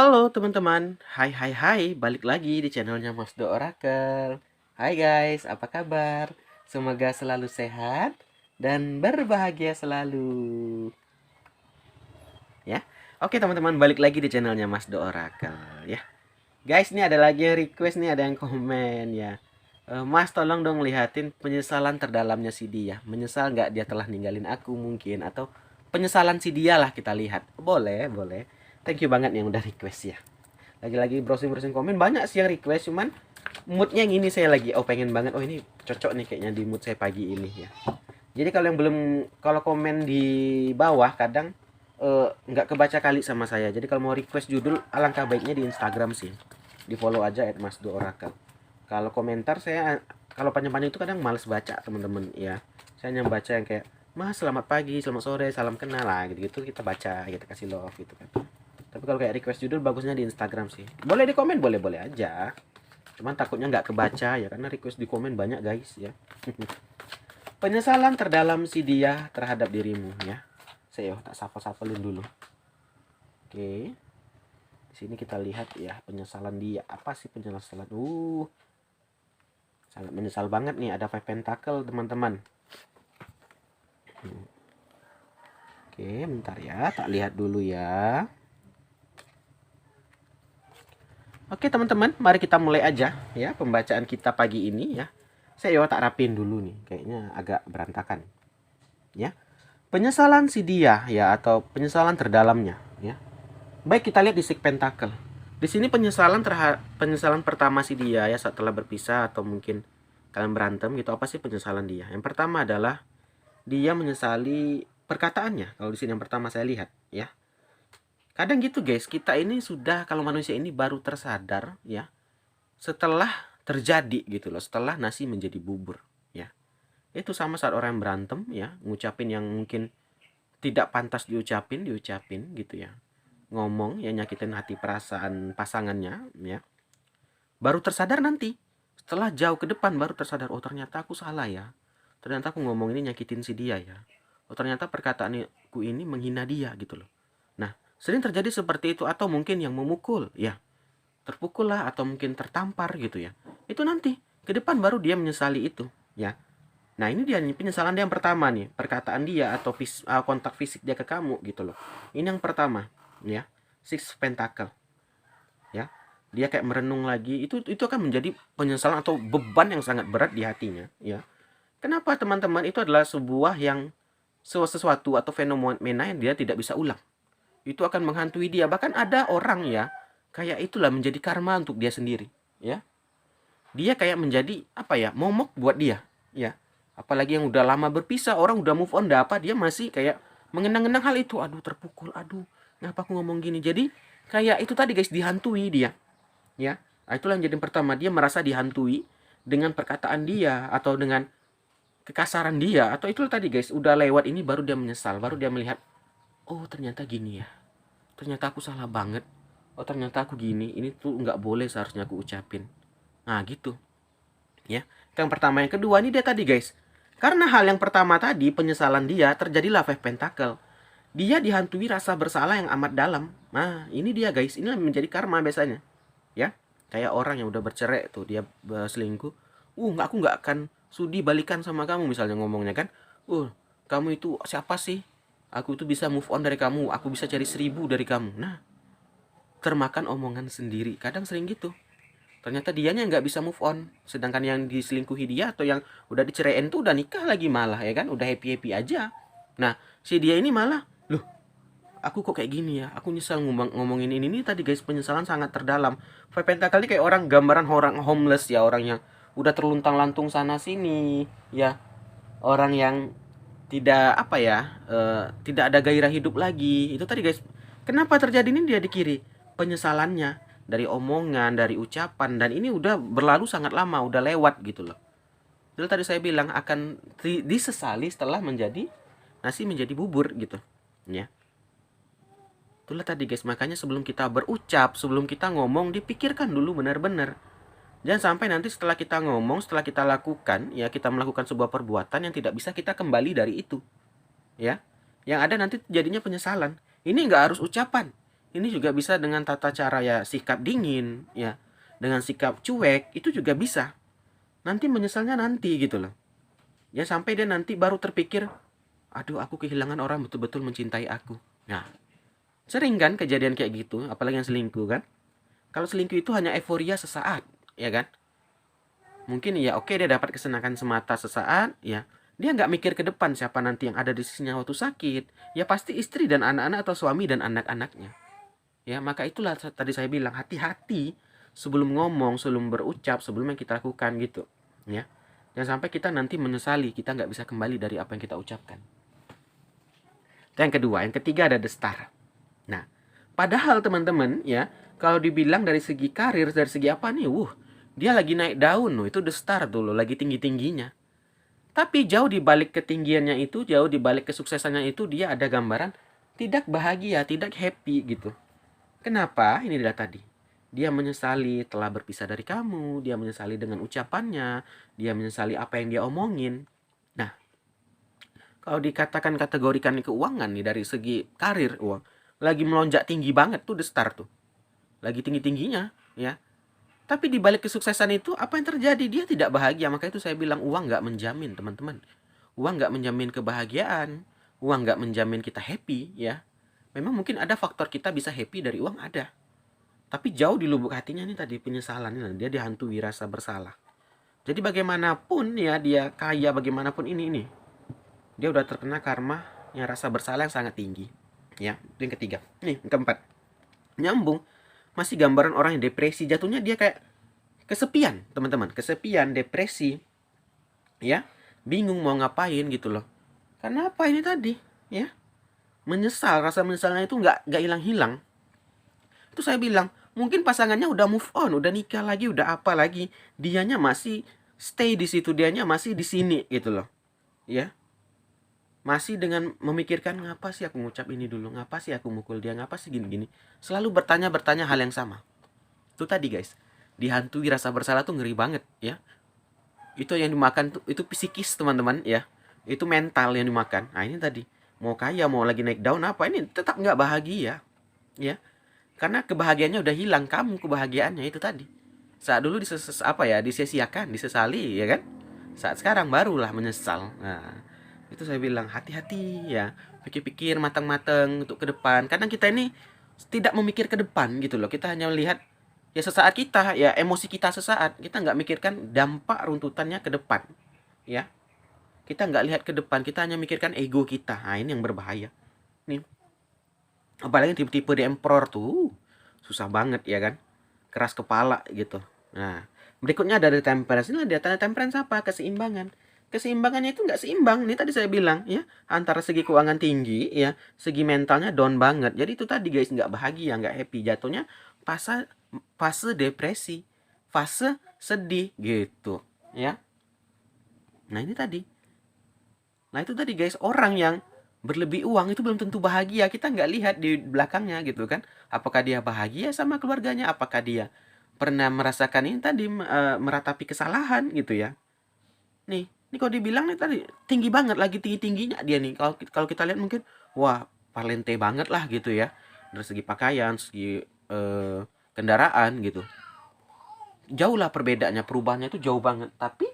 Halo teman-teman, hai, balik lagi di channelnya Mas Do Oracle. Hai guys, apa kabar? Semoga selalu sehat dan berbahagia selalu. Ya, oke teman-teman, balik lagi di channelnya Mas Do Oracle. Ya, guys, ini ada lagi yang request nih, ada yang komen ya. Mas tolong dong lihatin penyesalan terdalamnya si dia. Menyesal nggak dia telah ninggalin aku mungkin, atau penyesalan si dia lah kita lihat. Boleh, boleh. Thank you banget yang udah request ya. Lagi-lagi browsing-browsing komen banyak sih yang request, cuman moodnya gini, saya lagi pengen banget, ini cocok nih kayaknya di mood saya pagi ini ya. Jadi kalau yang belum, kalau komen di bawah kadang nggak kebaca kali sama saya. Jadi kalau mau request judul, alangkah baiknya di Instagram sih, di follow aja @masdoorakel. Kalau komentar saya, kalau panjang-panjang itu kadang males baca teman-teman ya. Saya hanya baca yang kayak, Mas selamat pagi, selamat sore, salam kenal lah, gitu-gitu kita baca, kita kasih love gitu kan. Tapi kalau kayak request judul, bagusnya di Instagram sih. Boleh di komen, boleh-boleh aja. Cuman takutnya nggak kebaca ya, karena request di komen banyak guys ya. Penyesalan terdalam si dia terhadap dirimu ya. Saya tak sapa-sapalin dulu. Oke. Di sini kita lihat ya penyesalan dia. Apa sih penyesalan? Sangat menyesal banget nih, ada Five Pentacle teman-teman. Oke, bentar ya, tak lihat dulu ya. Oke teman-teman, mari kita mulai aja ya pembacaan kita pagi ini ya. Saya tak rapin dulu nih, kayaknya agak berantakan. Ya. Penyesalan si dia ya, atau penyesalan terdalamnya ya. Baik, kita lihat di Six Pentacle. Di sini penyesalan pertama si dia ya setelah berpisah atau mungkin kalian berantem gitu. Apa sih penyesalan dia? Yang pertama adalah dia menyesali perkataannya. Kalau di sini yang pertama saya lihat ya. Kadang gitu guys, kita ini sudah, kalau manusia ini baru tersadar ya setelah terjadi gitu loh, setelah nasi menjadi bubur ya. Itu sama saat orang yang berantem ya, ngucapin yang mungkin tidak pantas diucapin gitu ya. Ngomong ya nyakitin hati perasaan pasangannya ya. Baru tersadar nanti. Setelah jauh ke depan baru tersadar, oh ternyata aku salah ya. Ternyata aku ngomong ini nyakitin si dia ya. Oh ternyata perkataanku ini menghina dia gitu loh. Nah, sering terjadi seperti itu, atau mungkin yang memukul ya. Terpukul lah atau mungkin tertampar gitu ya. Itu nanti ke depan baru dia menyesali itu ya. Nah, ini dia nih penyesalan dia yang pertama nih, perkataan dia atau kontak fisik dia ke kamu gitu loh. Ini yang pertama ya. Six Pentacle ya. Dia kayak merenung lagi, itu akan menjadi penyesalan atau beban yang sangat berat di hatinya ya. Kenapa teman-teman? Itu adalah sebuah yang sesuatu atau fenomena yang dia tidak bisa ulang. Itu akan menghantui dia. Bahkan ada orang ya, kayak itulah menjadi karma untuk dia sendiri ya. Dia kayak menjadi apa ya, momok buat dia ya. Apalagi yang udah lama berpisah, orang udah move on, udah apa, dia masih kayak mengenang-enang hal itu. Aduh terpukul, aduh ngapa aku ngomong gini. Jadi kayak itu tadi guys, dihantui dia ya. Nah, itulah yang jadi pertama, dia merasa dihantui dengan perkataan dia atau dengan kekasaran dia, atau itu tadi guys, udah lewat ini baru dia menyesal, baru dia melihat, oh ternyata gini ya, ternyata aku salah banget, oh ternyata aku gini, ini tuh nggak boleh seharusnya aku ucapin. Nah gitu ya. Yang pertama. Yang kedua, ini dia tadi guys, karena hal yang pertama tadi, penyesalan dia, terjadilah Five Pentacle. Dia dihantui rasa bersalah yang amat dalam. Nah ini dia guys, ini menjadi karma biasanya ya. Kayak orang yang udah bercerai tuh, dia selingkuh, aku nggak akan sudi balikan sama kamu misalnya ngomongnya kan. Kamu itu siapa sih, aku tuh bisa move on dari kamu, aku bisa cari 1.000 dari kamu. Nah, termakan omongan sendiri, kadang sering gitu. Ternyata dianya nggak bisa move on, sedangkan yang diselingkuhi dia atau yang udah diceraiin tuh udah nikah lagi malah ya kan, udah happy happy aja. Nah, si dia ini malah, loh aku kok kayak gini ya, aku nyesal ngomongin ini tadi guys, penyesalan sangat terdalam. Five Pentacle kayak orang, gambaran orang homeless ya, orang yang udah terluntang lantung sana sini ya, orang yang tidak apa ya, tidak ada gairah hidup lagi. Itu tadi guys, kenapa terjadi ini, dia di kiri penyesalannya dari omongan, dari ucapan, dan ini udah berlalu sangat lama, udah lewat gitu loh. Jadi tadi saya bilang akan disesali setelah menjadi nasi menjadi bubur gitu ya. Itulah tadi guys, makanya sebelum kita berucap, sebelum kita ngomong, dipikirkan dulu benar-benar. Jangan sampai nanti setelah kita ngomong, setelah kita lakukan, ya kita melakukan sebuah perbuatan yang tidak bisa kita kembali dari itu. Ya, yang ada nanti jadinya penyesalan. Ini nggak harus ucapan. Ini juga bisa dengan tata cara ya sikap dingin, ya. Dengan sikap cuek, itu juga bisa. Nanti menyesalnya nanti gitu loh. Ya sampai dia nanti baru terpikir, aduh aku kehilangan orang betul-betul mencintai aku. Nah, sering kan kejadian kayak gitu, apalagi yang selingkuh kan. Kalau selingkuh itu hanya euforia sesaat, ya kan? Mungkin ya oke dia dapat kesenangan semata sesaat, ya. Dia nggak mikir ke depan siapa nanti yang ada di sisinya waktu sakit. Ya pasti istri dan anak-anak atau suami dan anak-anaknya. Ya, maka itulah tadi saya bilang hati-hati sebelum ngomong, sebelum berucap, sebelum yang kita lakukan gitu. Ya. Jangan sampai kita nanti menyesali kita nggak bisa kembali dari apa yang kita ucapkan. Itu yang kedua. Yang ketiga ada the star. Nah, padahal teman-teman ya, kalau dibilang dari segi karir, dari segi apa nih, dia lagi naik daun loh, itu the star tuh loh, lagi tinggi-tingginya. Tapi jauh di balik ketinggiannya itu, jauh di balik kesuksesannya itu, dia ada gambaran tidak bahagia, tidak happy gitu. Kenapa? Ini dia tadi. Dia menyesali telah berpisah dari kamu, dia menyesali dengan ucapannya, dia menyesali apa yang dia omongin. Nah, kalau dikatakan kategorikan keuangan nih dari segi karir uang, lagi melonjak tinggi banget tuh the star tuh. Lagi tinggi-tingginya, ya. Tapi di balik kesuksesan itu apa yang terjadi? Dia tidak bahagia. Maka itu saya bilang uang nggak menjamin, teman-teman. Uang nggak menjamin kebahagiaan. Uang nggak menjamin kita happy, ya. Memang mungkin ada faktor kita bisa happy dari uang, ada. Tapi jauh di lubuk hatinya nih tadi penyesalan, dia dihantui rasa bersalah. Jadi bagaimanapun ya dia kaya, bagaimanapun ini, dia udah terkena karma yang rasa bersalah yang sangat tinggi. Ya, itu yang ketiga. Nih, yang keempat. Nyambung. Masih gambaran orang yang depresi, jatuhnya dia kayak kesepian, teman-teman. Kesepian, depresi. Ya, bingung mau ngapain gitu loh. Karena apa ini tadi? Ya, menyesal, rasa menyesalnya itu nggak hilang-hilang. Itu saya bilang, mungkin pasangannya udah move on, udah nikah lagi, udah apa lagi. Dianya masih stay di situ, dianya masih di sini gitu loh. Ya. Masih dengan memikirkan ngapa sih aku ngucap ini dulu, ngapa sih aku mukul dia, ngapa sih gini-gini. Selalu bertanya hal yang sama. Itu tadi guys, dihantui rasa bersalah tuh ngeri banget ya. Itu yang dimakan tuh, itu psikis teman-teman ya. Itu mental yang dimakan. Nah ini tadi, mau kaya, mau lagi naik daun apa, ini tetap nggak bahagia ya. Karena kebahagiaannya udah hilang, kamu kebahagiaannya itu tadi. Saat dulu disia-siakan, disesali ya kan. Saat sekarang barulah menyesal. Nah, itu saya bilang hati-hati ya, pikir-pikir matang-matang untuk ke depan. Kadang kita ini tidak memikir ke depan gitu loh. Kita hanya melihat ya sesaat kita, ya emosi kita sesaat. Kita nggak mikirkan dampak runtutannya ke depan. Ya, kita nggak lihat ke depan. Kita hanya mikirkan ego kita. Nah ini yang berbahaya. Nih, apalagi tipe-tipe di emperor tuh susah banget ya kan, keras kepala gitu. Nah, berikutnya ada the temperance. Ini dia tanda temperance apa? Keseimbangan. Keseimbangannya itu nggak seimbang. Ini tadi saya bilang ya, antara segi keuangan tinggi ya, segi mentalnya down banget. Jadi itu tadi guys, nggak bahagia, nggak happy. Jatuhnya fase fase depresi, fase sedih gitu ya. Nah ini tadi. Nah itu tadi guys, orang yang berlebih uang itu belum tentu bahagia. Kita nggak lihat di belakangnya gitu kan. Apakah dia bahagia sama keluarganya? Apakah dia pernah merasakan ini tadi meratapi kesalahan gitu ya. Nih kalau dibilang nih tadi tinggi banget, lagi tinggi-tingginya dia nih. Kalau kita lihat mungkin wah parlente banget lah gitu ya. Dari segi pakaian, segi kendaraan gitu. Jauh lah perbedaannya, perubahannya itu jauh banget. Tapi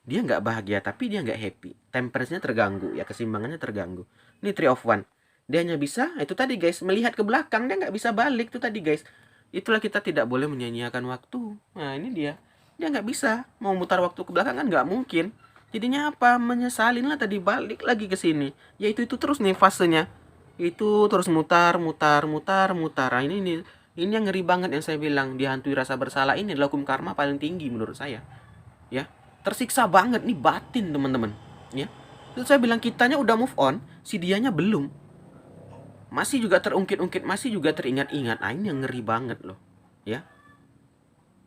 dia nggak bahagia, tapi dia nggak happy. Temperance-nya terganggu, ya keseimbangannya terganggu. Ini 3 of 1. Dia hanya bisa, itu tadi guys, melihat ke belakang, dia nggak bisa balik, itu tadi guys. Itulah kita tidak boleh menyia-nyiakan waktu. Nah ini dia, dia nggak bisa mau mutar waktu ke belakang kan nggak mungkin. Jadinya apa? Menyesalin lah tadi, balik lagi ke sini. Ya itu terus nih fasenya. Itu terus mutar. Nah, ini yang ngeri banget yang saya bilang, dihantui rasa bersalah. Ini adalah hukum karma paling tinggi menurut saya. Ya, tersiksa banget nih batin teman-teman ya. Terus saya bilang kitanya udah move on, si dianya belum, masih juga terungkit-ungkit, masih juga teringat-ingat. Nah ini yang ngeri banget loh ya.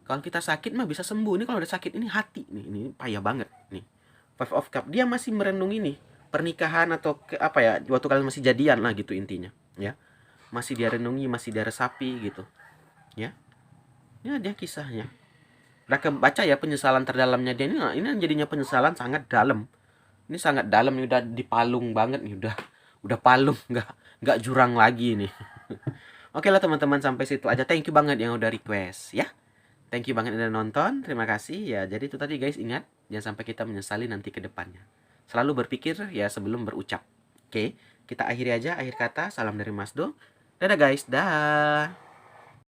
Kalau kita sakit mah bisa sembuh, ini kalau udah sakit ini hati nih, ini payah banget nih. Five of Cup, dia masih merenungi nih pernikahan atau apa ya, waktu kalian masih jadian lah gitu intinya ya. Masih dia renungi, masih dia resapi gitu ya. Ya dia kisahnya udah kebaca ya, penyesalan terdalamnya dia ini jadinya penyesalan sangat dalam. Ini sangat dalam nih, udah dipalung banget nih, udah palung, nggak jurang lagi nih. Oke lah teman-teman, sampai situ aja. Thank you banget yang udah request ya. Thank you banget yang udah nonton. Terima kasih ya. Jadi itu tadi guys, ingat jangan sampai kita menyesali nanti ke depannya. Selalu berpikir ya sebelum berucap. Oke, kita akhiri aja akhir kata. Salam dari Mas Do. Dadah guys. Dah.